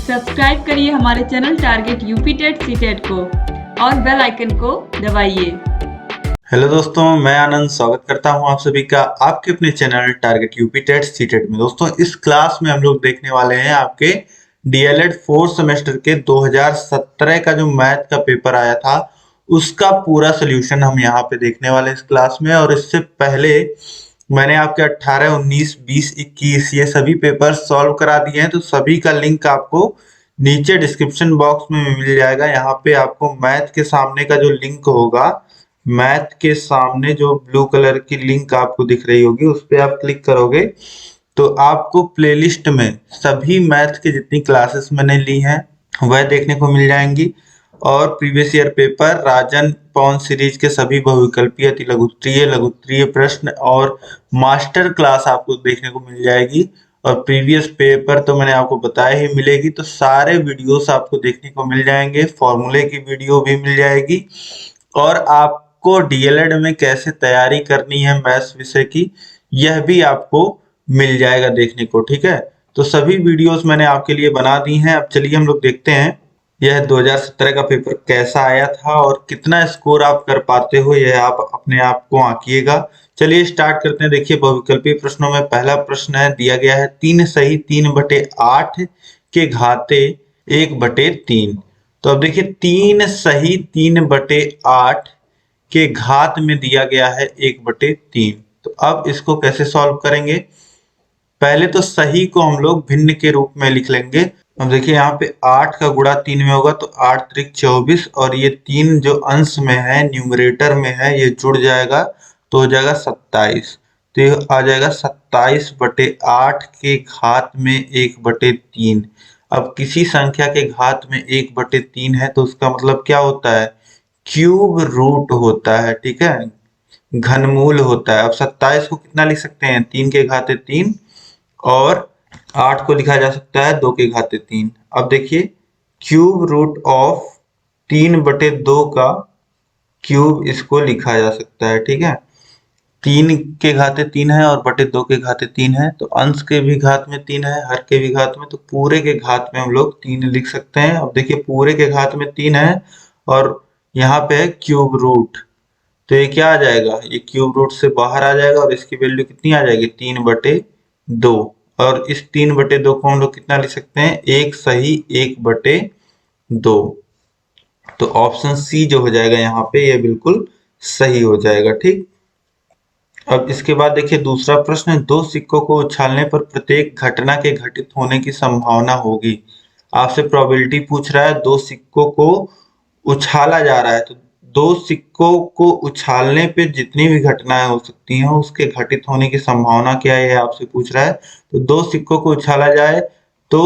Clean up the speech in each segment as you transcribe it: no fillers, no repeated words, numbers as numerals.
Subscribe करिए हमारे channel target UP TET CTET को और बेल आइकन को दबाइए। हेलो दोस्तों, मैं आनंद स्वागत करता हूं आप सभी का आपके अपने channel target UP TET CTET में। दोस्तों, इस क्लास में हम लोग देखने वाले हैं आपके डीएलएड फोर्थ सेमेस्टर के 2017 का जो मैथ का पेपर आया था उसका पूरा सोल्यूशन हम यहाँ पे देखने वाले हैं इस क्लास में। और इससे पहले मैंने आपके 18, 19, 20, 21 ये सभी पेपर सॉल्व करा दिए हैं, तो सभी का लिंक आपको नीचे डिस्क्रिप्शन बॉक्स में मिल जाएगा। यहाँ पे आपको मैथ के सामने का जो लिंक होगा, मैथ के सामने जो ब्लू कलर की लिंक आपको दिख रही होगी उस पर आप क्लिक करोगे तो आपको प्लेलिस्ट में सभी मैथ के जितनी क्लासेस मैंने ली हैं वह देखने को मिल जाएंगी। और प्रीवियस ईयर पेपर, राजन पवन सीरीज के सभी बहुविकल्पीय, अति लघुत्तरीय, लघुत्तरीय प्रश्न और मास्टर क्लास आपको देखने को मिल जाएगी। और प्रीवियस पेपर तो मैंने आपको बताया ही मिलेगी, तो सारे वीडियोस आपको देखने को मिल जाएंगे। फॉर्मूले की वीडियो भी मिल जाएगी और आपको डीएलएड में कैसे तैयारी करनी है मैथ्स विषय की यह भी आपको मिल जाएगा देखने को। ठीक है, तो सभी वीडियोस मैंने आपके लिए बना दी हैं। अब चलिए हम लोग देखते हैं यह 2017 का पेपर कैसा आया था और कितना स्कोर आप कर पाते हो, यह आप अपने आप को आंकिएगा। चलिए स्टार्ट करते हैं। देखिए, बहुविकल्पीय प्रश्नों में पहला प्रश्न है, दिया गया है 3 सही 3/8 के घाते 1/3। तो अब देखिए 3 सही 3/8 के घात में दिया गया है 1/3। तो अब इसको कैसे सॉल्व करेंगे? पहले तो सही को हम लोग भिन्न के रूप में लिख लेंगे। अब देखिए यहाँ पे 8 का गुणा 3 में होगा तो 8 त्रिक 24 और ये 3 जो अंश में है न्यूमरेटर में है ये जुड़ जाएगा तो हो जाएगा 27। तो ये आ जाएगा 27/8 के घात में 1/3। अब किसी संख्या के घात में 1/3 है तो उसका मतलब क्या होता है? क्यूब रूट होता है। ठीक है, घनमूल होता है। अब 27 को कितना लिख सकते हैं? 3 के घाते 3 और 8 को लिखा जा सकता है 2 के घाते 3। अब देखिए क्यूब रूट ऑफ 3/2 का क्यूब इसको लिखा जा सकता है। ठीक है, 3 के घाते 3 है और बटे 2 के घाते 3 है, तो अंश के भी घात में 3 है, हर के भी घात में, तो पूरे के घात में हम लोग 3 लिख सकते हैं। अब देखिए पूरे के घात में 3 है और यहाँ पे है क्यूब रूट, तो ये क्या आ जाएगा? ये क्यूब रूट से बाहर आ जाएगा और इसकी वैल्यू कितनी आ जाएगी? 3/2। और इस 3/2 को हम लोग कितना लिख सकते हैं? 1 सही 1/2। तो ऑप्शन सी जो हो जाएगा यहाँ पे ये बिल्कुल सही हो जाएगा। ठीक, अब इसके बाद देखिए दूसरा प्रश्न है, 2 सिक्कों को उछालने पर प्रत्येक घटना के घटित होने की संभावना होगी। आपसे प्रोबेबिलिटी पूछ रहा है, 2 सिक्कों को उछाला जा रहा है तो 2 सिक्कों को उछालने पे जितनी भी घटनाएं हो सकती हैं उसके घटित होने की संभावना क्या है आपसे पूछ रहा है। तो 2 सिक्कों को उछाला जाए तो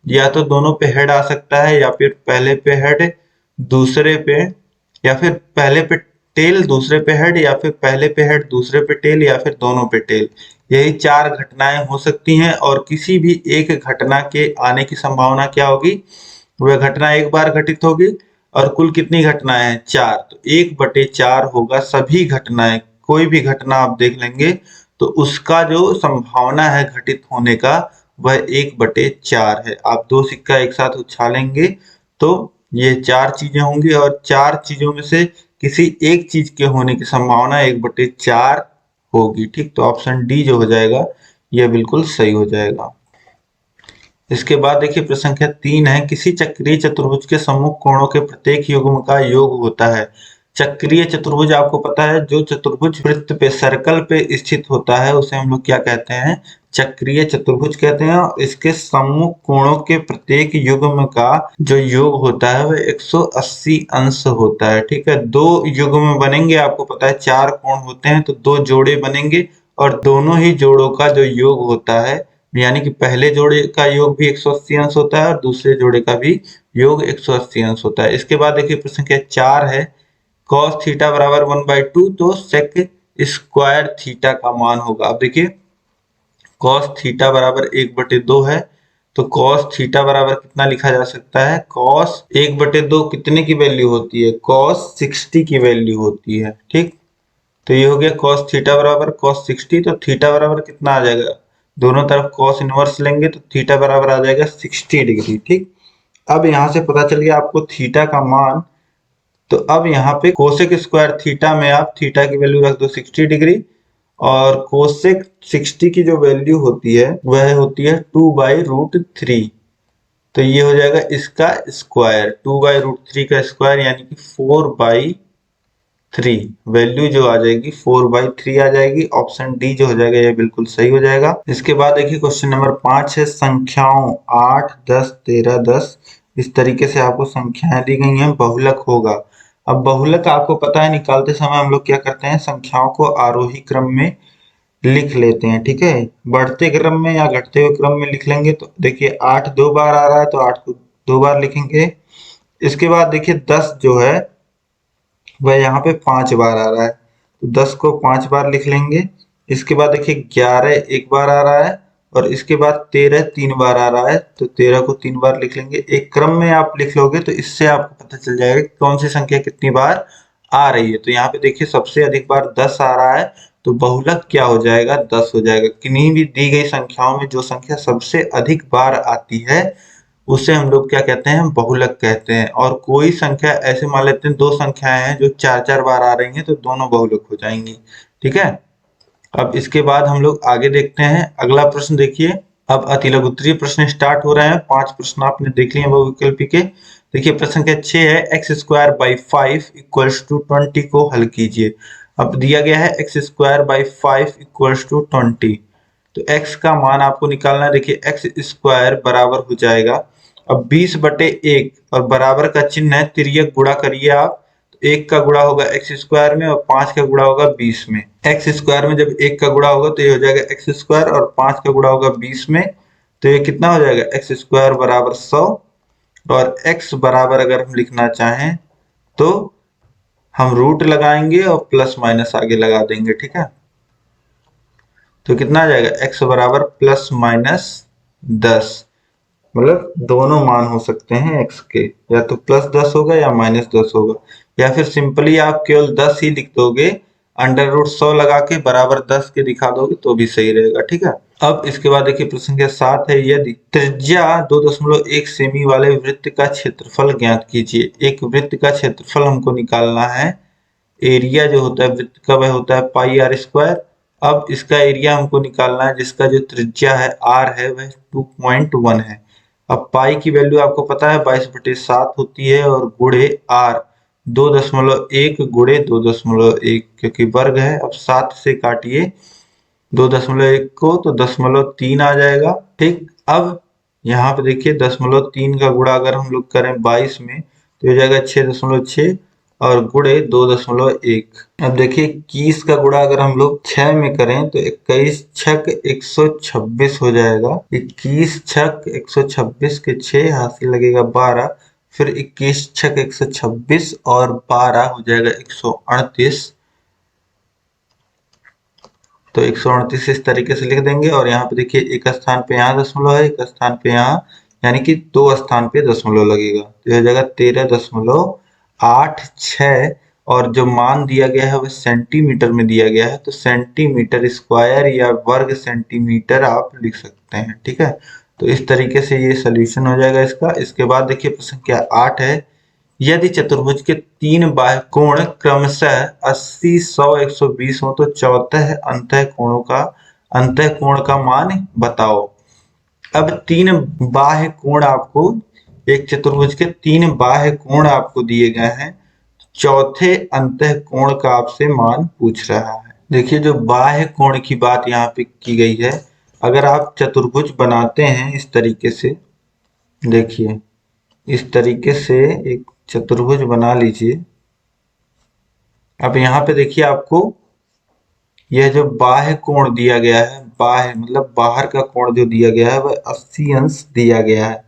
या तो दोनों पे हेड आ सकता है, या फिर पहले पे हेड दूसरे पे, या फिर पहले पे टेल दूसरे पे हेड, या फिर पहले पे हेड दूसरे पे टेल, या फिर दोनों पे टेल। यही 4 घटनाएं हो सकती हैं और किसी भी एक घटना के आने की संभावना क्या होगी? वह घटना एक बार घटित होगी और कुल कितनी घटनाएं हैं? 4, तो 1/4 होगा सभी घटनाएं। कोई भी घटना आप देख लेंगे तो उसका जो संभावना है घटित होने का वह 1/4 है। आप 2 सिक्का एक साथ उछालेंगे तो ये 4 चीजें होंगी और 4 चीजों में से किसी एक चीज के होने की संभावना 1/4 होगी। ठीक, तो ऑप्शन डी जो हो जाएगा यह बिल्कुल सही हो जाएगा। इसके बाद देखिए प्रश्न संख्या 3 है, किसी चक्रीय चतुर्भुज के सम्मुख कोणों के प्रत्येक युग्म का योग होता है। चक्रीय चतुर्भुज आपको पता है, जो चतुर्भुज वृत्त पे सर्कल पे स्थित होता है उसे हम लोग क्या कहते हैं? चक्रीय चतुर्भुज कहते हैं। और इसके सम्मुख कोणों के प्रत्येक युग्म का जो योग होता है वह 180 अंश होता है। ठीक है, 2 युग्म बनेंगे, आपको पता है 4 कोण होते हैं तो 2 जोड़े बनेंगे और दोनों ही जोड़ों का जो योग होता है, यानी कि पहले जोड़े का योग भी 180 अंश होता है और दूसरे जोड़े का भी योग 180 अंश होता है। इसके बाद देखिए प्रश्न संख्या 4 है, cos थीटा बराबर 1/2 तो sec स्क्वायर थीटा का मान होगा। अब देखिए cos थीटा बराबर 1/2 है तो cos थीटा बराबर कितना लिखा जा सकता है? cos 1/2 कितने की वैल्यू होती है? cos 60 की वैल्यू होती है। ठीक, तो ये हो गया cos थीटा बराबर cos 60, तो थीटा बराबर कितना आ जाएगा? दोनों तरफ cos इनवर्स लेंगे तो थीटा बराबर आ जाएगा 60 डिग्री। ठीक, अब यहाँ से पता चल गया आपको थीटा का मान। तो अब यहाँ पे कोसेक स्क्वायर थीटा में आप थीटा की वैल्यू रख दो 60 डिग्री, और कोसेक 60 की जो वैल्यू होती है वह होती है 2/√3। तो ये हो जाएगा इसका स्क्वायर, 2/√3 का स्क्वायर यानी कि 4/3। वैल्यू जो आ जाएगी 4/3 आ जाएगी। ऑप्शन डी जो हो जाएगा ये बिल्कुल सही हो जाएगा। इसके बाद देखिए क्वेश्चन नंबर 5 है, संख्याओं 8, 10, 13, 10 इस तरीके से आपको संख्याएं दी गई हैं, बहुलक होगा। अब बहुलक आपको पता है निकालते समय हम लोग क्या करते हैं, संख्याओं को आरोही क्रम में लिख लेते हैं, ठीक है। बढ़ते क्रम में या घटते हुए क्रम में लिख लेंगे। तो देखिए 8 2 बार आ रहा है तो 8 को 2 बार लिखेंगे। इसके बाद देखिए 10 जो है वह यहाँ पे 5 बार आ रहा है, तो 10 को 5 बार लिख लेंगे। इसके बाद देखिए 11 एक बार आ रहा है, और इसके बाद 13 3 बार आ रहा है, तो 13 को 3 बार लिख लेंगे। एक क्रम में आप लिख लोगे तो इससे आपको पता चल जाएगा कि कौन सी संख्या कितनी बार आ रही है। तो यहाँ पे देखिए सबसे अधिक बार 10 आ रहा है, तो बहुलक क्या हो जाएगा, 10 हो जाएगा। किन्हीं भी दी गई संख्याओं में जो संख्या सबसे अधिक बार आती है उसे हम लोग क्या कहते हैं, बहुलक कहते हैं। और कोई संख्या ऐसे मान लेते हैं, दो संख्याएं हैं जो 4 4 बार आ रही हैं, तो दोनों बहुलक हो जाएंगी, ठीक है। अब इसके बाद हम लोग आगे देखते हैं। अगला प्रश्न देखिए, अब अतिलघु उत्तरीय प्रश्न स्टार्ट हो रहे हैं। 5 प्रश्न आपने देख लिए बहुविकल्पी के। देखिए प्रश्न संख्या 6 है, x²/5 = 20 को हल कीजिए। अब दिया गया है x²/5 = 20, तो x का मान आपको निकालना है। देखिए x² बराबर हो जाएगा, अब 20/1 और बराबर का चिन्ह है, तिर्यक गुणा करिए आप। तो 1 का गुणा होगा x² में और 5 का गुणा होगा 20 में। x² में जब 1 का गुणा होगा तो ये हो जाएगा x² और 5 का गुणा होगा 20 में, तो ये कितना हो जाएगा, x² बराबर 100। और x बराबर अगर हम लिखना चाहें तो हम रूट लगाएंगे और प्लस माइनस आगे लगा देंगे, ठीक है। तो कितना आ जाएगा, x बराबर ±10। मतलब दोनों मान हो सकते हैं x के, या तो +10 होगा या -10 होगा, या फिर सिंपली आप केवल 10 ही लिख दोगे, √100 लगा के बराबर 10 के दिखा दोगे तो भी सही रहेगा, ठीक है। अब इसके बाद देखिए प्रश्न संख्या 7 है, यदि त्रिज्या 2.1 सेमी वाले वृत्त का क्षेत्रफल ज्ञात कीजिए। एक वृत्त का क्षेत्रफल हमको निकालना है। एरिया जो होता है वृत्त का वह होता है πr²। अब इसका एरिया हमको निकालना है, जिसका जो त्रिज्या है r है वह 2.1 है। अब पाई की वैल्यू आपको पता है 22/7 होती है, और गुणे r 2.1 गुणे 2.1, क्योंकि वर्ग है। अब 7 से काटिए 2.1 को तो 0.3 आ जाएगा, ठीक। अब यहाँ पे देखिए 0.3 का गुणा अगर हम लोग करें 22 में तो हो जाएगा 6.6, और गुणे 2.1। अब देखिए 21 का गुणा अगर हम लोग 6 में करें तो 21 छक 126 हो जाएगा। 21 छक 126 के 6 हाथ से लगेगा 12, फिर 21 छक 126 और 12 हो जाएगा 138। तो 138 इस तरीके से लिख देंगे। और यहाँ पे देखिए एक स्थान पे यहाँ दशमलव है, एक स्थान पे यहाँ, यानी कि 2 स्थान पे दशमलव लगेगा, तो हो जाएगा 13.86। और जो मान दिया गया है वह सेंटीमीटर में दिया गया है, तो सेंटीमीटर स्क्वायर या वर्ग सेंटीमीटर आप लिख सकते हैं, ठीक है। तो इस तरीके से ये सोल्यूशन हो जाएगा इसका। इसके बाद देखिए प्रश्न संख्या 8 है, यदि चतुर्भुज के 3 बाह्य कोण क्रमशः 80, 100, 120 हो तो चौथे अंतःकोण का मान बताओ। अब 3 बाह्य कोण आपको, एक चतुर्भुज के 3 बाह्य कोण आपको दिए गए हैं, चौथे अंतःकोण का आपसे मान पूछ रहा है। देखिए जो बाह्य कोण की बात यहाँ पे की गई है, अगर आप चतुर्भुज बनाते हैं इस तरीके से, देखिए इस तरीके से एक चतुर्भुज बना लीजिए। अब यहाँ पे देखिए आपको यह जो बाह्य कोण दिया गया है, बाह्य मतलब बाहर का कोण जो दिया गया है वह 80 अंश दिया गया है,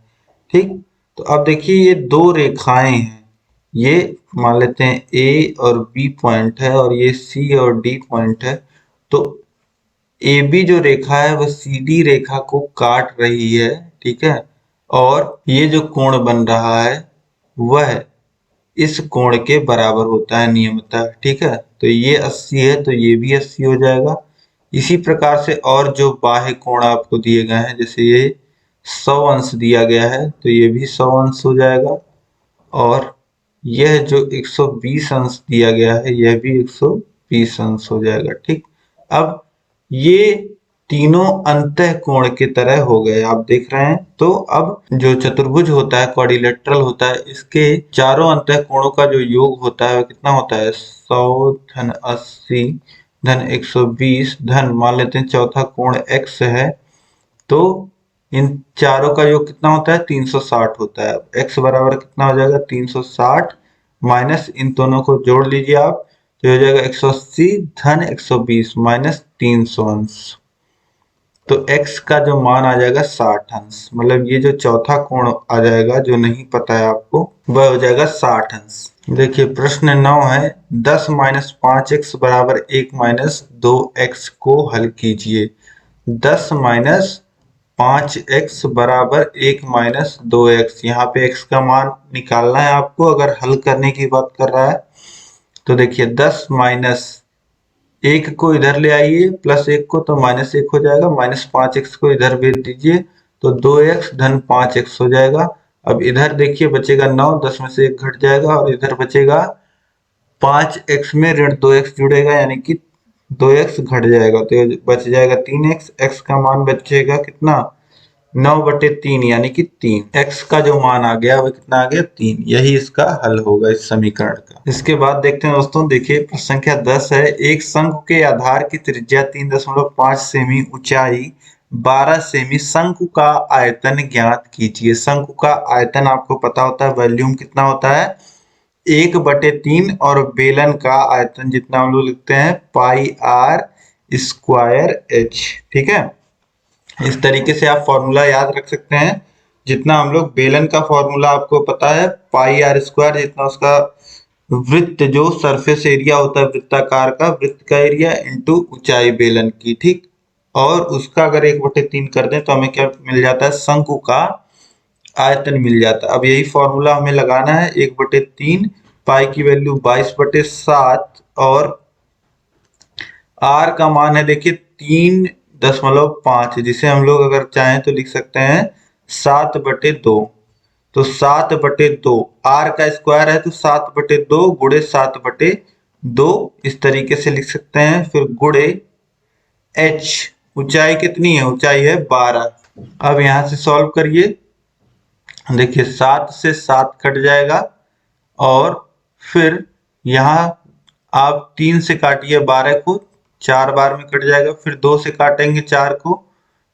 ठीक। तो अब देखिए ये दो रेखाएं हैं, ये मान लेते हैं ए और बी पॉइंट है, और ये सी और डी पॉइंट है। तो ए बी जो रेखा है वह सी डी रेखा को काट रही है, ठीक है। और ये जो कोण बन रहा है वह इस कोण के बराबर होता है नियमतः, ठीक है। तो ये 80 है तो ये भी 80 हो जाएगा। इसी प्रकार से और जो बाह्य कोण आपको दिए गए हैं, जैसे ये 100 अंश दिया गया है तो ये भी 100 अंश हो जाएगा, और यह जो 120 अंश दिया गया है यह भी 120 अंश हो जाएगा। ठीक, अब ये तीनों अंतः कोण की तरह हो गए, आप देख रहे हैं। तो अब जो चतुर्भुज होता है, क्वाड्रिलेटरल होता है, इसके चारों अंतः कोणों का जो योग होता है वो कितना होता है? 100 धन 80 धन 120 धन, मान लेते हैं चौथा कोण x है, तो इन चारों का योग कितना होता है? 360 होता है। x बराबर कितना हो जाएगा? 360 माइनस इन दोनों को जोड़ लीजिए आप, तो हो जाएगा 180 धन 120 माइनस 300 अंश। तो x का जो मान आ जाएगा 60 अंश, मतलब ये जो चौथा कोण आ जाएगा जो नहीं पता है आपको, वह हो जाएगा 60 अंश। देखिए प्रश्न 9 है, 10 माइनस 5x बराबर 1 माइनस 2x को हल कीजिए। 10 माइनस 5x बराबर 1 माइनस 2x, यहाँ पे x का मान निकालना है आपको अगर हल करने की बात कर रहा है। तो देखिए 10 माइनस 1 को इधर ले आइए प्लस 1 को, तो माइनस 1 हो जाएगा, माइनस 5x को इधर भेज दीजिए तो 2x धन 5x हो जाएगा। अब इधर देखिए बचेगा 9, 10 में से 1 घट जाएगा और इधर बचेगा 5x में ऋण 2x जुड़ेगा यानी कि 2x घट जाएगा तो बच जाएगा 3x। x का मान बचेगा कितना? 9/3 यानी कि 3। x का जो मान आ गया वो कितना आ गया? 3। यही इसका हल होगा इस समीकरण का। इसके बाद देखते हैं दोस्तों, देखिए प्रश्न संख्या 10 है, एक शंकु के आधार की त्रिज्या 3.5 सेमी, ऊंचाई 12 सेमी, शंकु का आयतन ज्ञात कीजिए। शंकु का आयतन आपको पता होता है, वॉल्यूम कितना होता है? 1/3, और बेलन का आयतन जितना हम लोग लिखते हैं पाई आर स्क्वायर एच। ठीक है, इस तरीके से आप फॉर्मूला याद रख सकते हैं। जितना हम लोग बेलन का फॉर्मूला आपको पता है पाई आर स्क्वायर, जितना उसका वृत्त जो सरफेस एरिया होता है वृत्ताकार का, वृत्त का एरिया इंटू ऊंचाई बेलन की। ठीक, और उसका अगर 1/3 कर दें तो हमें क्या मिल जाता है? शंकु का आयतन मिल जाता है। अब यही फॉर्मूला हमें लगाना है, 1/3, पाई की वैल्यू 22/7 और आर का मान है देखिए 3.5, जिसे हम लोग अगर चाहें तो लिख सकते हैं 7/2। तो 7/2 आर का स्क्वायर है तो 7/2 गुणे 7/2 इस तरीके से लिख सकते हैं। फिर गुणे एच, ऊंचाई कितनी है? ऊंचाई है 12। अब यहां से सॉल्व करिए, देखिए 7 से 7 कट जाएगा और फिर यहाँ आप 3 से काटिए 12 को, 4 बार में कट जाएगा। फिर 2 से काटेंगे 4 को,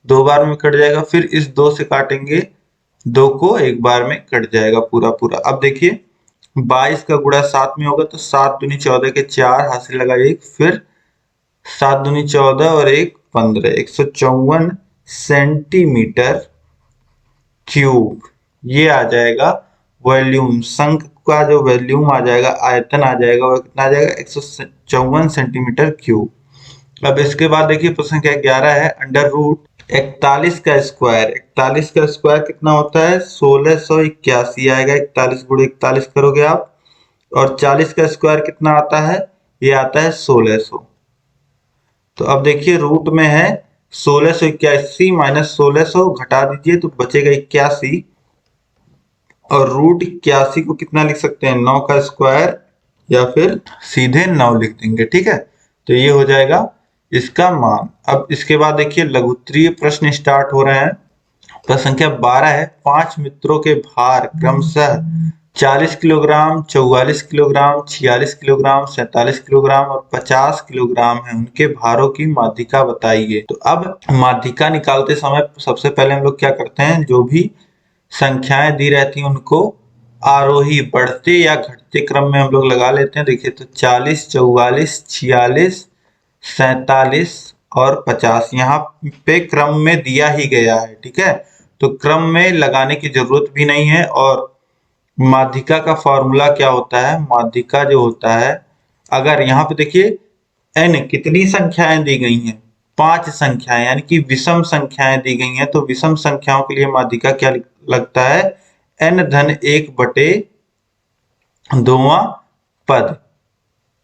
2 बार में कट जाएगा। फिर इस 2 से काटेंगे 2 को, 1 बार में कट जाएगा पूरा पूरा। अब देखिए 22 का गुणा 7 में होगा तो 7 दूनी 14 के 4, हाथ से लगाइए, फिर 7 दूनी 14 और 1 15, 154 सेंटीमीटर क्यूब ये आ जाएगा वॉल्यूम। शंख का जो वॉल्यूम आ जाएगा, आयतन आ जाएगा, वो कितना आ जाएगा? 154 सेंटीमीटर क्यूब। अब इसके बाद देखिए प्रश्न क्या 11 है, अंडर रूट 41 का स्क्वायर। 41 का स्क्वायर कितना होता है? 1681 आएगा। 41 गुणे 41 करोगे आप, और 40 का स्क्वायर कितना आता है? ये आता है 1600। तो अब देखिए रूट में है 1681 माइनस 1600, घटा दीजिए तो बचेगा 81, और रूट 81 को कितना लिख सकते हैं? 9 का स्क्वायर, या फिर सीधे 9 लिख देंगे। ठीक है, तो ये हो जाएगा इसका मान। अब इसके बाद देखिए लघुत्तरीय प्रश्न स्टार्ट हो रहे हैं। प्रश्न संख्या 12 है, 5 मित्रों के भार क्रमशः 40 किलोग्राम, 44 किलोग्राम, 46 किलोग्राम, 47 किलोग्राम और 50 किलोग्राम है। उनके भारों की माध्यिका बताइए। तो अब माध्यिका निकालते समय सबसे पहले हम लोग क्या करते हैं, जो भी संख्याएं दी रहती हैं उनको आरोही बढ़ते या घटते क्रम में हम लोग लगा लेते हैं। देखिए तो 40, 44, 46, 47 और 50 यहाँ पे क्रम में दिया ही गया है। ठीक है, तो क्रम में लगाने की जरूरत भी नहीं है। और माध्यिका का फॉर्मूला क्या होता है? माध्यिका जो होता है, अगर यहाँ पे देखिए n कितनी संख्याएं दी गई हैं? 5 संख्याएं, यानी कि विषम संख्याएं दी गई हैं। तो विषम संख्याओं के लिए माध्यिका क्या लगता है? n धन 1/2वां पद।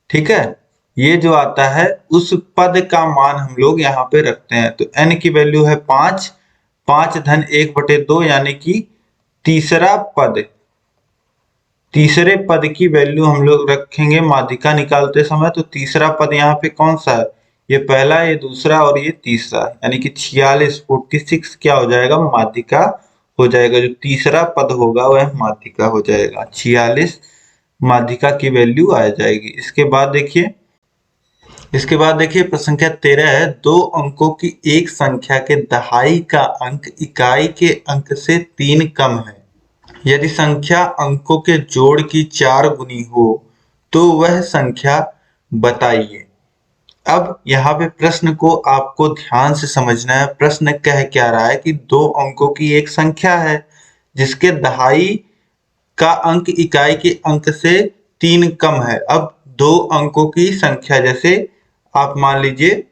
ठीक है, ये जो आता है उस पद का मान हम लोग यहाँ पे रखते हैं। तो n की वैल्यू है 5, 5 धन 1/2 यानी कि तीसरे पद की वैल्यू हम लोग रखेंगे माध्यिका निकालते समय। तो तीसरा पद यहाँ पे कौन सा है? ये पहला, ये दूसरा और ये तीसरा, यानी कि 46 क्या हो जाएगा? माध्यिका हो जाएगा। जो तीसरा पद होगा वह माध्यिका हो जाएगा। 46 माध्यिका की वैल्यू आ जाएगी। इसके बाद देखिए प्रश्न संख्या 13 है, 2 अंकों की एक संख्या के दहाई का अंक इकाई के अंक से 3 कम है। यदि संख्या अंकों के जोड़ की 4 गुनी हो तो वह संख्या बताइए। अब यहाँ पे प्रश्न को आपको ध्यान से समझना है। प्रश्न कह क्या रहा है कि 2 अंकों की एक संख्या है जिसके दहाई का अंक इकाई के अंक से 3 कम है। अब 2 अंकों की संख्या, जैसे आप मान लीजिए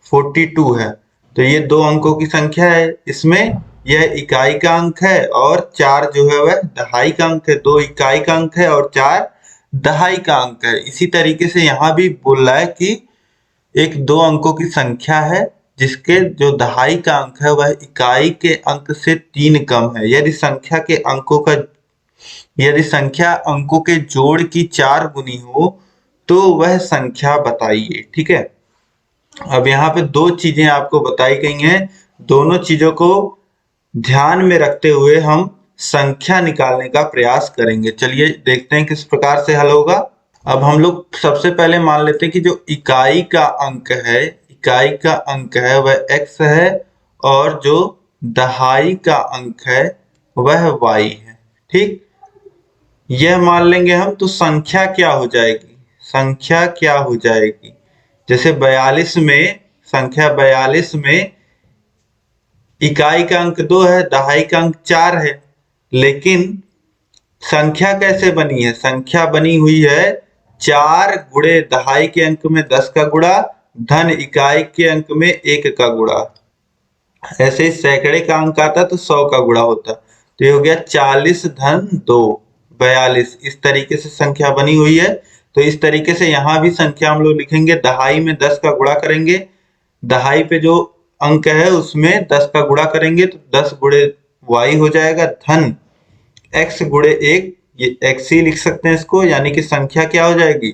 42 है, तो ये 2 अंकों की संख्या है। इसमें यह इकाई का अंक है और 4 जो है वह दहाई का अंक है। 2 इकाई का अंक है और 4 दहाई का अंक है। इसी तरीके से यहाँ भी बोल रहा है कि एक 2 अंकों की संख्या है जिसके जो दहाई का अंक है वह इकाई के अंक से 3 कम है। यदि संख्या अंकों के जोड़ की 4 गुनी हो तो वह संख्या बताइए। ठीक है। अब यहाँ पे 2 चीजें आपको बताई गई हैं। दोनों चीजों को ध्यान में रखते हुए हम संख्या निकालने का प्रयास करेंगे। चलिए देखते हैं किस प्रकार से हल होगा। अब हम लोग सबसे पहले मान लेते हैं कि जो इकाई का अंक है वह x है और जो दहाई का अंक है वह y है। ठीक, यह मान लेंगे हम। तो संख्या क्या हो जाएगी? जैसे 42 में, संख्या 42 में इकाई का अंक 2 है, दहाई का अंक 4 है, लेकिन संख्या कैसे बनी है? संख्या बनी हुई है 4 गुणे दहाई के अंक में 10 का गुणा धन इकाई के अंक में 1 का गुणा। ऐसे ही सैकड़े का अंक आता तो 100 का गुणा होता। तो ये हो गया 40 धन 2 42। इस तरीके से संख्या बनी हुई है। तो इस तरीके से यहाँ भी संख्या हम लोग लिखेंगे, दहाई में 10 का गुणा करेंगे, दहाई पे जो अंक है उसमें 10 का गुणा करेंगे तो 10 गुणे y हो जाएगा, धन x गुणे 1, ये x ही लिख सकते हैं इसको, यानी कि संख्या क्या हो जाएगी?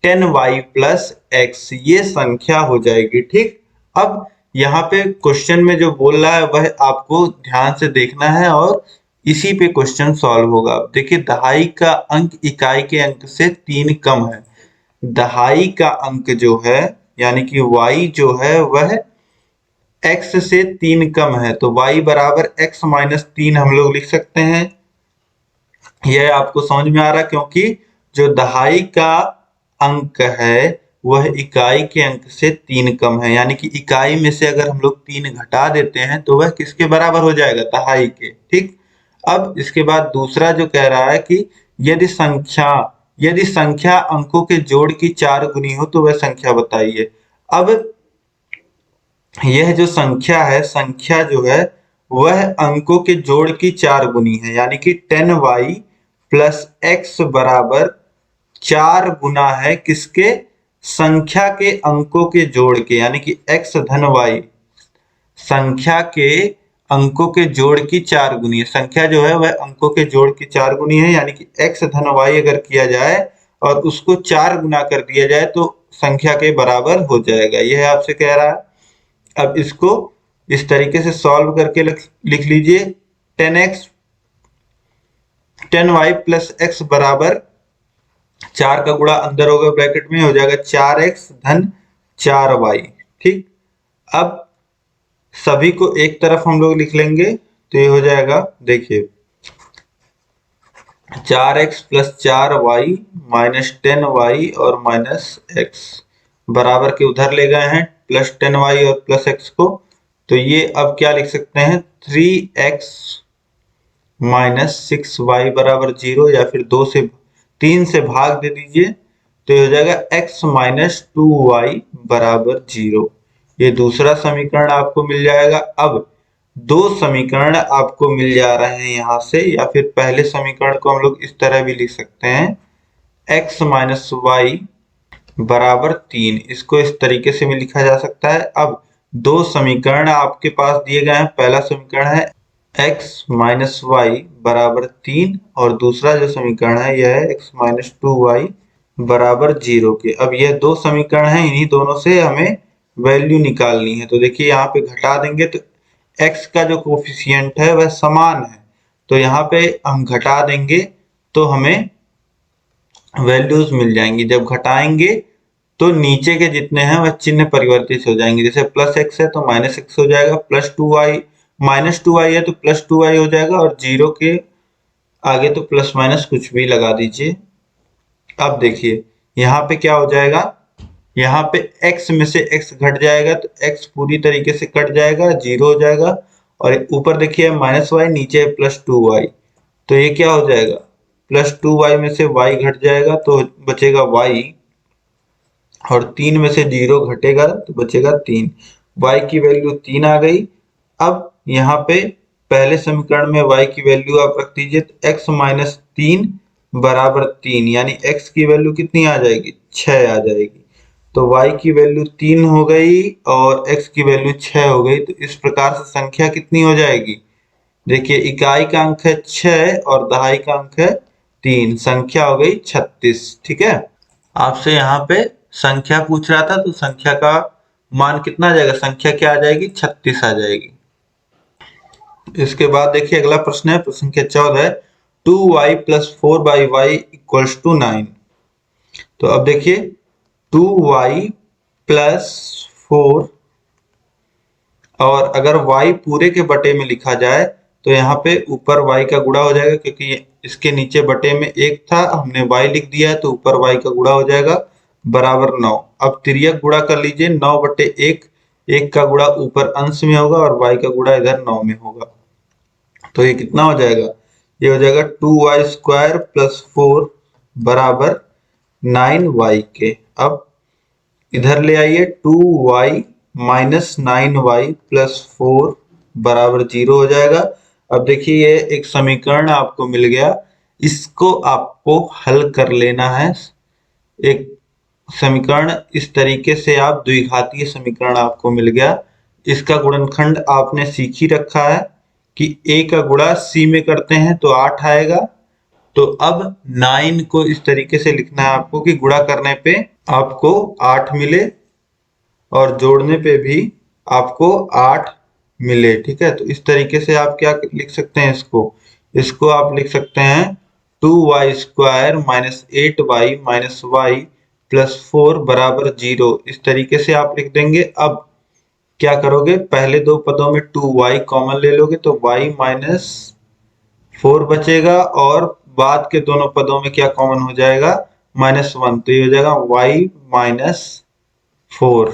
10y प्लस x, ये संख्या हो जाएगी। ठीक, अब यहाँ पे क्वेश्चन में जो बोल रहा है वह आपको ध्यान से देखना है और इसी पे क्वेश्चन सॉल्व होगा। देखिए, दहाई का अंक इकाई के अंक से 3 कम है। दहाई का अंक जो है यानी कि y जो है वह x से 3 कम है, तो y बराबर x माइनस 3 हम लोग लिख सकते हैं। यह आपको समझ में आ रहा है, क्योंकि जो दहाई का अंक है वह इकाई के अंक से 3 कम है, यानी कि इकाई में से अगर हम लोग 3 घटा देते हैं तो वह किसके बराबर हो जाएगा? दहाई के। ठीक, अब इसके बाद दूसरा जो कह रहा है कि यदि संख्या अंकों के जोड़ की 4 गुनी हो तो वह संख्या बताइए। अब यह जो संख्या जो है वह अंकों के जोड़ की 4 गुनी है, यानी कि 10y प्लस x बराबर 4 गुना है किसके? संख्या के अंकों के जोड़ के, यानी कि x धन y संख्या के अंकों के जोड़ की 4 गुनी है। संख्या जो है वह अंकों के जोड़ की 4 गुनी है, यानी कि x धन y अगर किया जाए और उसको 4 गुना कर दिया जाए तो संख्या के बराबर हो जाएगा। यह आपसे कह रहा है। अब इसको इस तरीके से सॉल्व करके लिख लीजिए, 10y प्लस x बराबर 4 का गुणा अंदर होगा ब्रैकेट में, हो जाएगा 4x धन 4y। ठीक, अब सभी को एक तरफ हम लोग लिख लेंगे तो ये हो जाएगा, देखिए 4x plus 4y minus 10y और माइनस x बराबर के उधर ले गए हैं प्लस 10y और प्लस x को। तो ये अब क्या लिख सकते हैं? 3x माइनस 6y बराबर 0, या फिर 3 से भाग दे दीजिए तो ये हो जाएगा x माइनस 2y बराबर 0। ये दूसरा समीकरण आपको मिल जाएगा। अब 2 समीकरण आपको मिल जा रहे हैं यहाँ से, या फिर पहले समीकरण को हम लोग इस तरह भी लिख सकते हैं, x माइनस y बराबर 3। इसको इस तरीके से भी लिखा जा सकता है। अब दो समीकरण आपके पास दिए गए हैं। पहला समीकरण है x माइनस वाई बराबर 3 और दूसरा जो समीकरण है यह है x माइनस 2y बराबर 0 के। अब यह दो समीकरण हैं, इन्हीं दोनों से हमें वैल्यू निकालनी है। तो देखिए यहाँ पे घटा देंगे तो x का जो कोफिशिएंट है वह समान है, तो यहाँ पे हम घटा देंगे तो हमें वैल्यूज मिल जाएंगी। जब घटाएंगे तो नीचे के जितने हैं वह चिन्ह परिवर्तित हो जाएंगे। जैसे प्लस एक्स है तो माइनस एक्स हो जाएगा, प्लस 2y माइनस 2y है तो प्लस 2y हो जाएगा, और 0 के आगे तो प्लस माइनस कुछ भी लगा दीजिए। अब देखिए यहाँ पे क्या हो जाएगा, यहाँ पे x में से x घट जाएगा तो x पूरी तरीके से कट जाएगा, 0 हो जाएगा। और ऊपर देखिए माइनस वाई, नीचे है प्लस 2y, तो ये क्या हो जाएगा, प्लस 2y में से y घट जाएगा तो बचेगा y, और 3 में से 0 घटेगा तो बचेगा 3। y की वैल्यू 3 आ गई। अब यहाँ पे पहले समीकरण में y की वैल्यू आप रख दीजिए तो x माइनस 3 बराबर 3, यानी x की वैल्यू कितनी आ जाएगी, 6 आ जाएगी। तो y की वैल्यू 3 हो गई और x की वैल्यू 6 हो गई। तो इस प्रकार से संख्या कितनी हो जाएगी, देखिए इकाई का अंक है 6 और दहाई का अंक है 3, संख्या हो गई 36। ठीक है, आपसे यहाँ पे संख्या पूछ रहा था तो संख्या का मान कितना आ जाएगा, संख्या क्या आ जाएगी, 36 आ जाएगी। इसके बाद देखिए अगला प्रश्न है, प्रश्न संख्या 14, 2y plus 4y equals to 9। तो अब देखिए 2y प्लस 4, और अगर y पूरे के बटे में लिखा जाए तो यहाँ पे ऊपर y का गुणा हो जाएगा, क्योंकि इसके नीचे बटे में 1 था, हमने y लिख दिया है तो ऊपर y का गुणा हो जाएगा बराबर 9। अब तिर्यक गुणा कर लीजिए, 9 बटे 1, 1 का गुणा ऊपर अंश में होगा और y का गुणा इधर 9 में होगा। तो ये कितना हो जाएगा, ये हो जाएगा 2y स्क्वायर प्लस 4 बराबर 9y के। अब इधर ले आइए, 2y माइनस 9y प्लस 4 बराबर 0 हो जाएगा। अब देखिए ये एक समीकरण आपको मिल गया, इसको आपको हल कर लेना है। एक समीकरण इस तरीके से आप द्विघातीय समीकरण आपको मिल गया, इसका गुणनखंड आपने सीख ही रखा है कि a का गुणा c में करते हैं तो 8 आएगा। तो अब 9 को इस तरीके से लिखना है आपको कि गुणा करने पे आपको 8 मिले और जोड़ने पे भी आपको 8 मिले। ठीक है, तो इस तरीके से आप क्या लिख सकते हैं, इसको आप लिख सकते हैं 2y square minus 8y minus y plus 4 बराबर 0। इस तरीके से आप लिख देंगे। अब क्या करोगे, पहले दो पदों में 2y कॉमन ले लोगे तो y माइनस 4 बचेगा, और बाद के दोनों पदों में क्या कॉमन हो जाएगा, -1, तो ये हो जाएगा y माइनस 4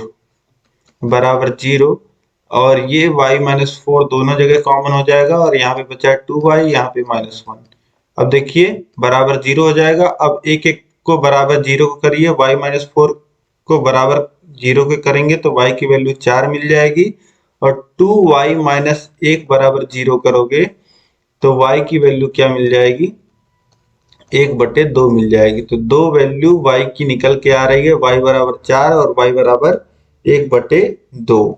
बराबर 0, और ये y माइनस 4 दोनों जगह कॉमन हो जाएगा, और यहाँ पे बचा है 2y, यहाँ पे -1। अब देखिए बराबर 0 हो जाएगा। अब एक एक को बराबर 0 को करिए, y माइनस 4 को बराबर 0 के करेंगे तो y की वैल्यू 4 मिल जाएगी, और 2y माइनस 1 बराबर 0 करोगे तो y की वैल्यू क्या मिल जाएगी, 1/2 मिल जाएगी। तो दो वैल्यू y की निकल के आ रही है, y बराबर 4 और y बराबर 1/2।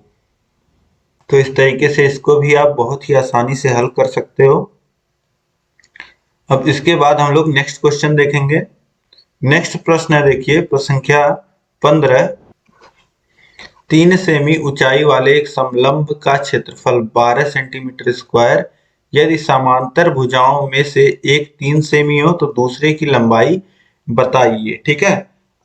तो इस तरीके से इसको भी आप बहुत ही आसानी से हल कर सकते हो। अब इसके बाद हम लोग नेक्स्ट क्वेश्चन देखेंगे। नेक्स्ट प्रश्न है, देखिए प्रश्न संख्या 15, 3 सेमी ऊंचाई वाले एक समलंब का क्षेत्रफल 12 सेंटीमीटर स्क्वायर, यदि समांतर भुजाओं में से एक 3 सेमी हो तो दूसरे की लंबाई बताइए। ठीक है,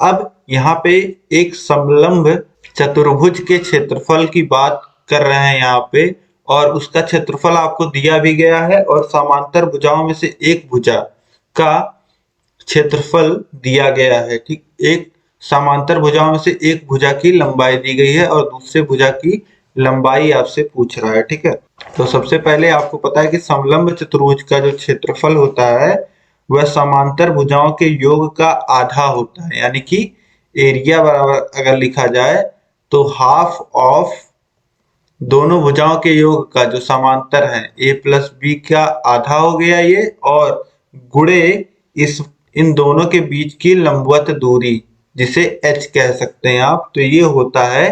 अब यहाँ पे एक समलंब चतुर्भुज के क्षेत्रफल की बात कर रहे हैं यहाँ पे, और उसका क्षेत्रफल आपको दिया भी गया है, और समांतर भुजाओं में से एक भुजा का क्षेत्रफल दिया गया है। ठीक, एक समांतर भुजाओं में से एक भुजा की लंबाई दी गई है और दूसरे भुजा की लंबाई आपसे पूछ रहा है। ठीक है, तो सबसे पहले आपको पता है कि समलंब चतुर्भुज का जो क्षेत्रफल होता है वह समांतर भुजाओं के योग का आधा होता है, यानी कि एरिया बराबर अगर लिखा जाए तो हाफ ऑफ दोनों भुजाओं के योग का जो समांतर है a प्लस बी का आधा हो गया ये, और गुणे इन दोनों के बीच की लंबवत दूरी जिसे h कह सकते हैं आप, तो ये होता है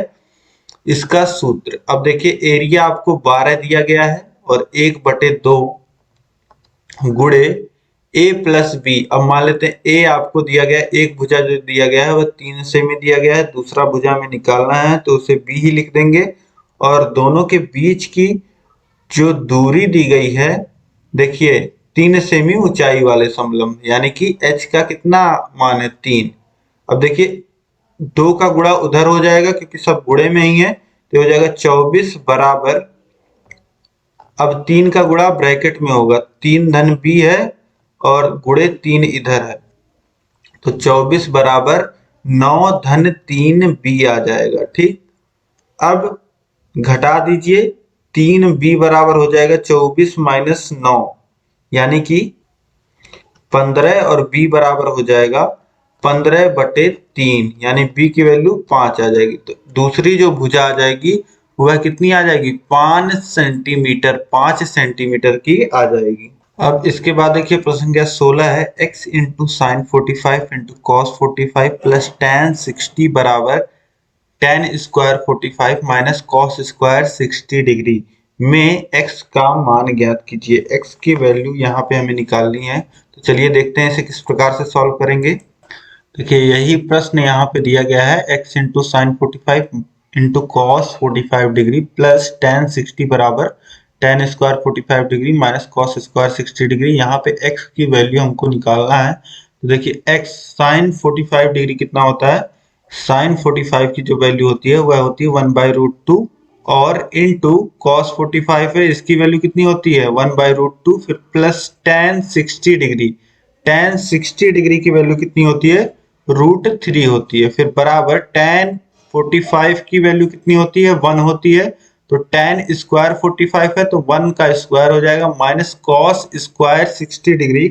इसका सूत्र, अब देखिए एरिया आपको 12 दिया गया है और 1/2 गुणे a प्लस बी। अब मान लेते हैं a आपको दिया गया है, एक भुजा जो दिया गया है वह 3 सेमी दिया गया है, दूसरा भुजा में निकालना है तो उसे b ही लिख देंगे। और दोनों के बीच की जो दूरी दी गई है, देखिए 3 सेमी ऊंचाई वाले समलंब, यानी कि h का कितना मान है 3। अब देखिए 2 का गुणा उधर हो जाएगा क्योंकि सब गुणे में ही है, तो हो जाएगा 24 बराबर, अब 3 का गुणा ब्रैकेट में होगा, 3 धन b है और गुणे 3 इधर है, तो 24 बराबर 9 धन 3 b आ जाएगा। ठीक, अब घटा दीजिए, 3b बराबर हो जाएगा 24 माइनस 9, यानी कि 15, और b बराबर हो जाएगा 15/3, यानी b की वैल्यू 5 आ जाएगी। तो दूसरी जो भुजा आ जाएगी वह कितनी आ जाएगी, 5 सेंटीमीटर, 5 सेंटीमीटर की आ जाएगी। अब इसके बाद देखिए प्रश्न संख्या 16 है, x into sine 45 into cos 45 plus tan 60 बराबर tan square 45 minus cos square 60 degree में x का मान ज्ञात कीजिए। x की वैल्यू यहाँ पे हमें निकालनी है, तो चलिए देखते हैं इसे किस प्रकार से सॉल्व करेंगे। देखिए यही प्रश्न यहाँ पे दिया गया है, x into sine 45 into cos 45 degree plus tan 60 बराबर tan square 45 degree minus cos square 60 degree. यहाँ पे x की वैल्यू हमको निकालना है, तो देखिए x साइन 45 डिग्री कितना होता है, साइन 45 की जो वैल्यू होती है वह होती है 1/√2, और इनटू कॉस 45 है, इसकी वैल्यू कितनी होती है 1/√2, फिर plus tan 60 degree, tan 60 degree की वैल्यू कितनी होती है √3 होती है, फिर बराबर tan 45 की वैल्यू कितनी होती है 1 होती है, तो tan स्क्वायर 45 है तो 1 का स्क्वायर हो जाएगा माइनस कॉस स्क्वायर 60 डिग्री,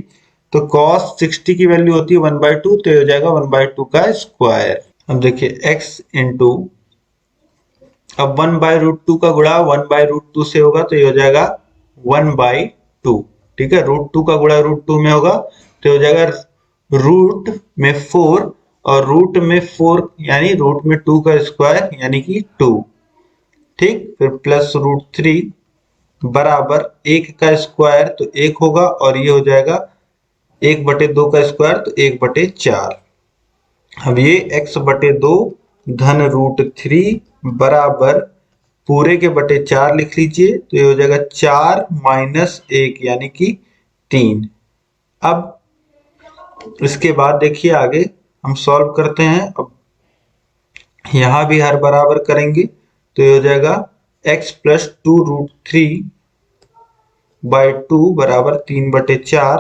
तो कॉस 60 की वैल्यू होती है 1/2, तो ये हो जाएगा 1/2 का स्क्वायर। अब देखिए x इंटू, अब 1/√2 का गुणा 1/√2 से होगा तो ये हो जाएगा 1/2। ठीक है, √2 का गुणा √2 में होगा तो हो जाएगा रूट में 4, और रूट में 4 यानी रूट में 2 का स्क्वायर यानी कि 2। ठीक, फिर प्लस √3 बराबर 1 का स्क्वायर तो 1 होगा, और ये हो जाएगा 1/2 का स्क्वायर तो 1/4। अब ये x/2 धन √3 बराबर पूरे के बटे 4 लिख लीजिए, तो ये हो जाएगा 4 माइनस 1 यानी कि 3। अब इसके बाद देखिए आगे हम सॉल्व करते हैं। अब यहां भी हर बराबर करेंगे तो ये हो जाएगा x प्लस 2√3/2 बराबर 3/4।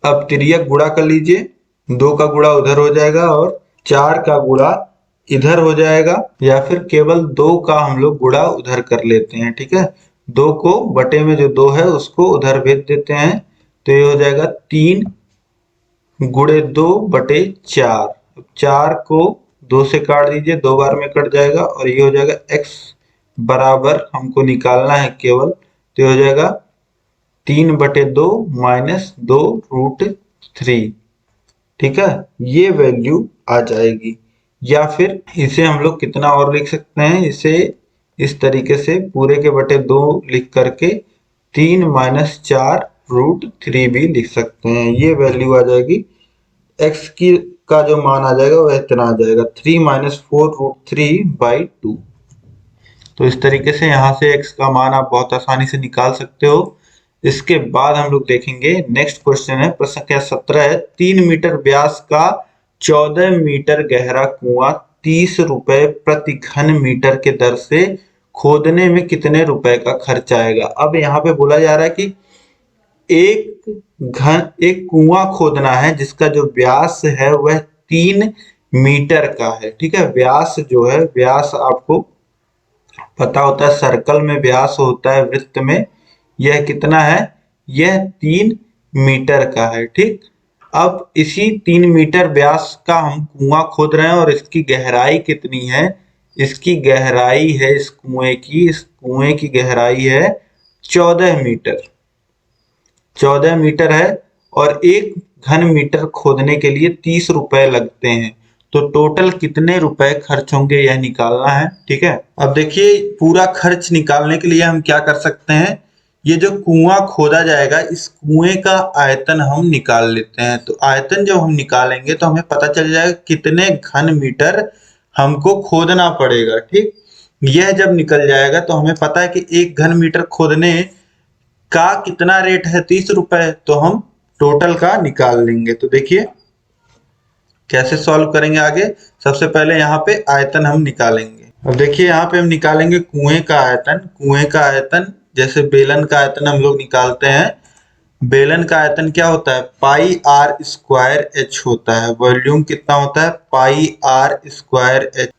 अब तिर्यक गुणा कर लीजिए, 2 का गुणा उधर हो जाएगा और 4 का गुणा इधर हो जाएगा, या फिर केवल 2 का हम लोग गुणा उधर कर लेते हैं। ठीक है, 2 को बटे में जो 2 है उसको उधर भेज देते हैं, तो ये हो जाएगा 3 गुणे 2/4। 4 को 2 से काट दीजिए, 2 बार में कट जाएगा, और ये हो जाएगा x बराबर हमको निकालना है केवल, तो ये हो जाएगा 3/2 माइनस 2√3। ठीक है, ये वैल्यू आ जाएगी। या फिर इसे हम लोग कितना और लिख सकते हैं, इसे इस तरीके से पूरे के बटे 2 लिख करके 3 माइनस 4√3 भी लिख सकते हैं। ये वैल्यू आ जाएगी, x की का जो मान आ जाएगा वह इतना आ जाएगा 3 माइनस 4√3/2। तो इस तरीके से यहाँ से x का मान आप बहुत आसानी से निकाल सकते हो। इसके बाद हम लोग देखेंगे नेक्स्ट क्वेश्चन है, प्रश्न संख्या 17 है, 3 मीटर व्यास का 14 मीटर गहरा कुआं 30 रुपए प्रति घन मीटर के दर से खोदने में कितने रुपए का खर्च आएगा। अब यहाँ पे बोला जा रहा है कि एक कुआं खोदना है जिसका जो व्यास है वह 3 मीटर का है। ठीक है, व्यास जो है, व्यास आपको पता होता है, सर्कल में व्यास होता है, वृत्त में यह कितना है, यह 3 मीटर का है। ठीक, अब इसी 3 मीटर व्यास का हम कुआं खोद रहे हैं, और इसकी गहराई कितनी है, इसकी गहराई है इस कुएं की गहराई है 14 मीटर, 14 मीटर है, और 1 घन मीटर खोदने के लिए 30 रुपए लगते हैं। तो टोटल कितने रुपए खर्च होंगे यह निकालना है। ठीक है, अब देखिए पूरा खर्च निकालने के लिए हम क्या कर सकते हैं, ये जो कुआं खोदा जाएगा इस कुएं का आयतन हम निकाल लेते हैं। तो आयतन जब हम निकालेंगे तो हमें पता चल जाएगा कितने घन मीटर हमको खोदना पड़ेगा। ठीक, यह जब निकल जाएगा तो हमें पता है कि 1 घन मीटर खोदने का कितना रेट है, 30 रुपए। तो हम टोटल का निकाल लेंगे। तो देखिए कैसे सॉल्व करेंगे आगे। सबसे पहले यहाँ पे आयतन हम निकालेंगे। अब देखिए यहाँ पे हम निकालेंगे कुएं का आयतन। कुएं का आयतन जैसे बेलन का आयतन हम लोग निकालते हैं, बेलन का आयतन क्या होता है, पाई आर स्क्वायर एच होता है। वॉल्यूम कितना होता है, पाई आर स्क्वायर एच।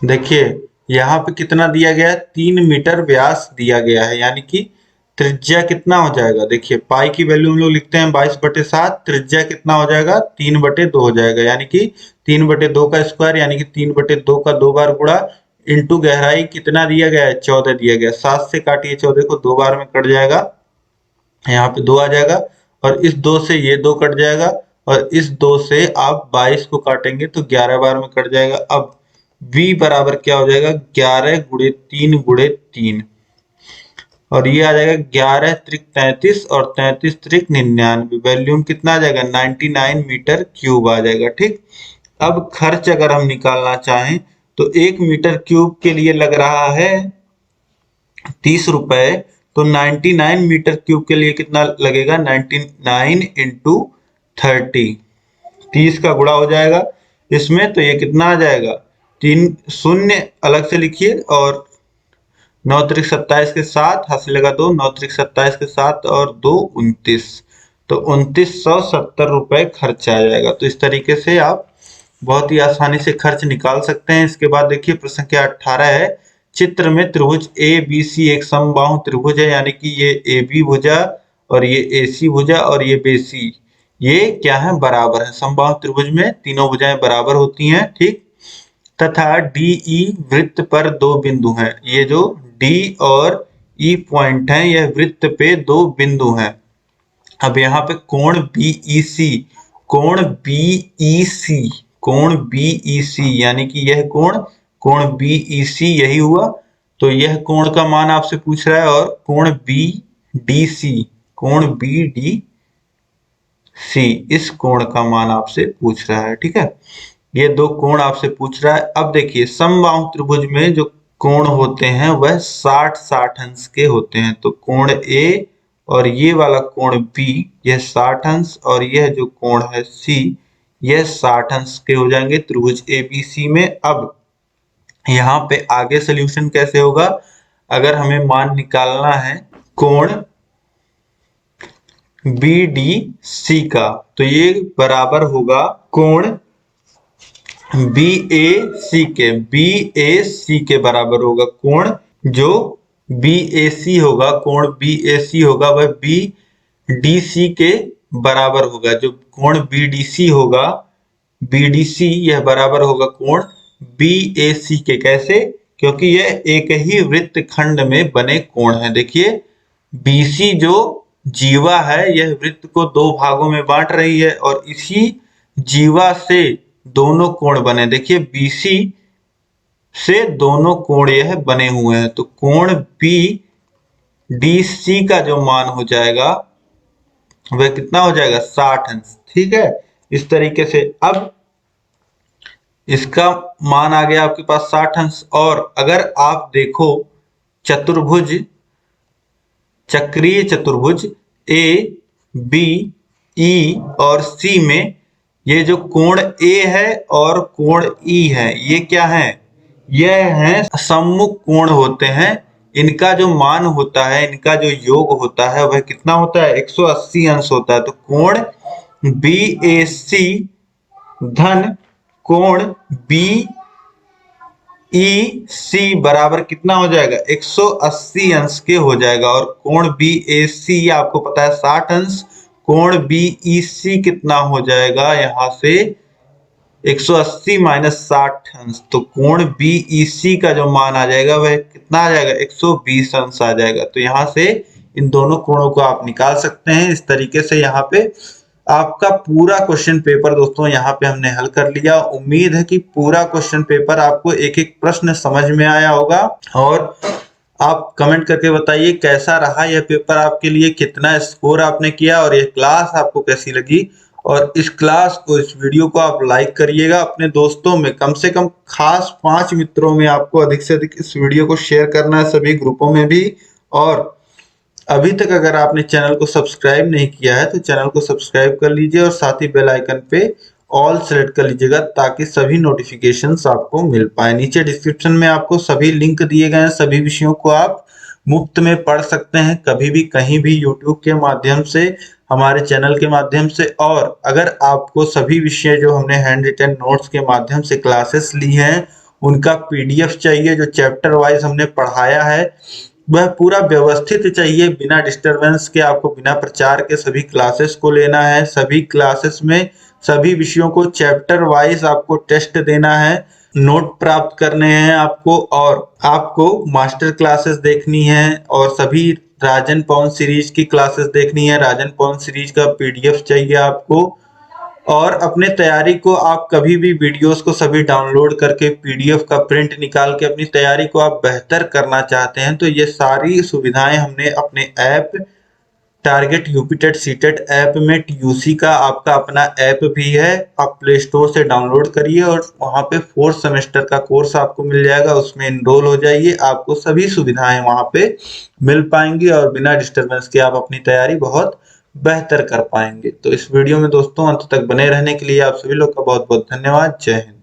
देखिए यहाँ पे कितना दिया गया है, 3 मीटर व्यास दिया गया है, यानी कि त्रिज्या कितना हो जाएगा। देखिए पाई की वैल्यू हम लोग लिखते हैं 22/7, त्रिज्या कितना हो जाएगा 3/2 हो जाएगा, यानी कि 3/2 का स्क्वायर, यानी कि 3/2 का 2 बार गुणा इंटू गहराई कितना दिया गया है, 14 दिया गया। 7 से काटिए 14 को, 2 बार में कट जाएगा, यहाँ पे 2 आ जाएगा, और इस 2 से ये 2 कट जाएगा, और इस 2 से आप 22 को काटेंगे तो 11 बार में कट जाएगा। अब v बराबर क्या हो जाएगा, 11 गुणे 3 गुणे 3, और ये आ जाएगा 11 त्रिक 33 और 33 त्रिक 99। वॉल्यूम कितना आ जाएगा, 99 मीटर क्यूब आ जाएगा। ठीक, अब खर्च अगर हम निकालना चाहें तो 1 मीटर क्यूब के लिए लग रहा है 30 रुपए, तो 99 मीटर क्यूब के लिए कितना लगेगा, 99 इंटू 30, 30 का गुणा हो जाएगा इसमें, तो ये कितना आ जाएगा, 3 शून्य अलग से लिखिए, और 9 त्रिक 27 के साथ हाथ से लगा 2, 9 त्रिक 27 के साथ और 2 29, तो 2970 रुपए खर्च आ जाएगा। तो इस तरीके से आप बहुत ही आसानी से खर्च निकाल सकते हैं। इसके बाद देखिए प्रश्न संख्या 18 है, चित्र में त्रिभुज ए बी सी एक समबाहु त्रिभुज है, यानी कि ये ए बी भुजा और ये ए सी भुजा और ये बी सी, ये क्या है, बराबर है। समबाहु त्रिभुज में तीनों भुजाएं बराबर होती हैं। ठीक, तथा डी ई वृत्त पर 2 बिंदु हैं। ये जो डी और ई पॉइंट हैं यह वृत्त पे 2 बिंदु हैं। अब यहाँ पे कोण बीईसी, कोण बीईसी, कोण बीईसी, यानी कि यह कोण बीईसी यही हुआ। तो यह कोण का मान आपसे पूछ रहा है, और कोण बीडीसी, कोण बीडीसी, इस कोण का मान आपसे पूछ रहा है। ठीक है, ये 2 कोण आपसे पूछ रहा है। अब देखिए समबाहु त्रिभुज में जो कोण होते हैं वह 60-60 अंश के होते हैं। तो कोण ए और ये वाला कोण बी यह 60 अंश, और यह जो कोण है सी यह 60 अंश के हो जाएंगे त्रिभुज एबीसी में। अब यहाँ पे आगे सोल्यूशन कैसे होगा, अगर हमें मान निकालना है कोण बीडीसी का, तो ये बराबर होगा कोण बीएसी के, बीएसी के बराबर होगा। कोण जो बीएसी होगा, कोण बीएसी होगा वह बीडीसी के बराबर होगा। जो कोण बीडीसी होगा, बीडीसी यह बराबर होगा कोण बीएसी के। कैसे, क्योंकि यह एक ही वृत्त खंड में बने कोण है। देखिए बीसी जो जीवा है यह वृत्त को 2 भागों में बांट रही है, और इसी जीवा से दोनों कोण बने। देखिए बीसी से दोनों कोण यह बने हुए हैं, तो कोण बी डीसी का जो मान हो जाएगा वह कितना हो जाएगा, 60 अंश। ठीक है, इस तरीके से अब इसका मान आ गया आपके पास 60 अंश। और अगर आप देखो चतुर्भुज, चक्रीय चतुर्भुज ए बी ई और सी में ये जो कोण ए है और कोण ई है ये क्या है, यह है सम्मुख कोण होते हैं। इनका जो मान होता है, इनका जो योग होता है वह कितना होता है, 180 अंश होता है। तो कोण बी ए सी धन कोण बी ई सी बराबर कितना हो जाएगा, 180 अंश के हो जाएगा। और कोण बी ए सी आपको पता है 60 अंश, कोण बी ई सी कितना हो जाएगा, यहां से 180 माइनस 60 अंश, तो कोण बी ई सी का जो मान आ जाएगा वह कितना आ जाएगा, 120 अंश आ जाएगा। तो यहाँ से इन दोनों कोणों को आप निकाल सकते हैं। इस तरीके से यहाँ पे आपका पूरा क्वेश्चन पेपर दोस्तों यहाँ पे हमने हल कर लिया। उम्मीद है कि पूरा क्वेश्चन पेपर आपको एक एक प्रश्न समझ में आया होगा और आप कमेंट करके बताइए कैसा रहा यह पेपर आपके लिए, कितना स्कोर आपने किया और यह क्लास आपको कैसी लगी। और इस क्लास को, इस वीडियो को आप लाइक करिएगा, अपने दोस्तों में कम से कम खास 5 मित्रों में आपको अधिक से अधिक इस वीडियो को शेयर करना है, सभी ग्रुपों में भी। और अभी तक अगर आपने चैनल को सब्सक्राइब नहीं किया है तो चैनल को सब्सक्राइब कर लीजिए और साथ ही बेल आइकन पे ऑल सेलेक्ट कर लीजिएगा ताकि सभी नोटिफिकेशंस आपको मिल पाए। नीचे डिस्क्रिप्शन में आपको सभी लिंक दिए गए हैं, सभी विषयों को आप मुफ्त में पढ़ सकते हैं कभी भी कहीं भी, यूट्यूब के माध्यम से, हमारे चैनल के माध्यम से। और अगर आपको सभी विषय जो हमने हैंड रिटन नोट्स के माध्यम से क्लासेस ली हैं उनका पीडीएफ चाहिए, जो चैप्टर वाइज हमने पढ़ाया है वह पूरा व्यवस्थित चाहिए, बिना डिस्टरबेंस के, आपको बिना प्रचार के सभी क्लासेस को लेना है। सभी क्लासेस में सभी विषयों को चैप्टर वाइज आपको टेस्ट देना है, नोट प्राप्त करने हैं आपको, और आपको मास्टर क्लासेस देखनी है और सभी राजन पवन सीरीज की क्लासेस देखनी है। राजन पवन सीरीज का पीडीएफ चाहिए आपको। और अपने तैयारी को आप कभी भी वीडियोस को सभी डाउनलोड करके पीडीएफ का प्रिंट निकाल के अपनी तैयारी को आप बेहतर करना चाहते हैं तो ये सारी सुविधाएं हमने अपने app target UPTET CTET app में, टीयूसी का आपका अपना ऐप भी है, आप प्ले स्टोर से डाउनलोड करिए और वहां पे 4 सेमेस्टर का कोर्स आपको मिल जाएगा, उसमें इनरोल हो जाइए। आपको सभी सुविधाएं वहां पे मिल पाएंगी और बिना डिस्टरबेंस के आप अपनी तैयारी बहुत बेहतर कर पाएंगे। तो इस वीडियो में दोस्तों अंत तक बने रहने के लिए आप सभी लोग का बहुत बहुत धन्यवाद। जय हिंद।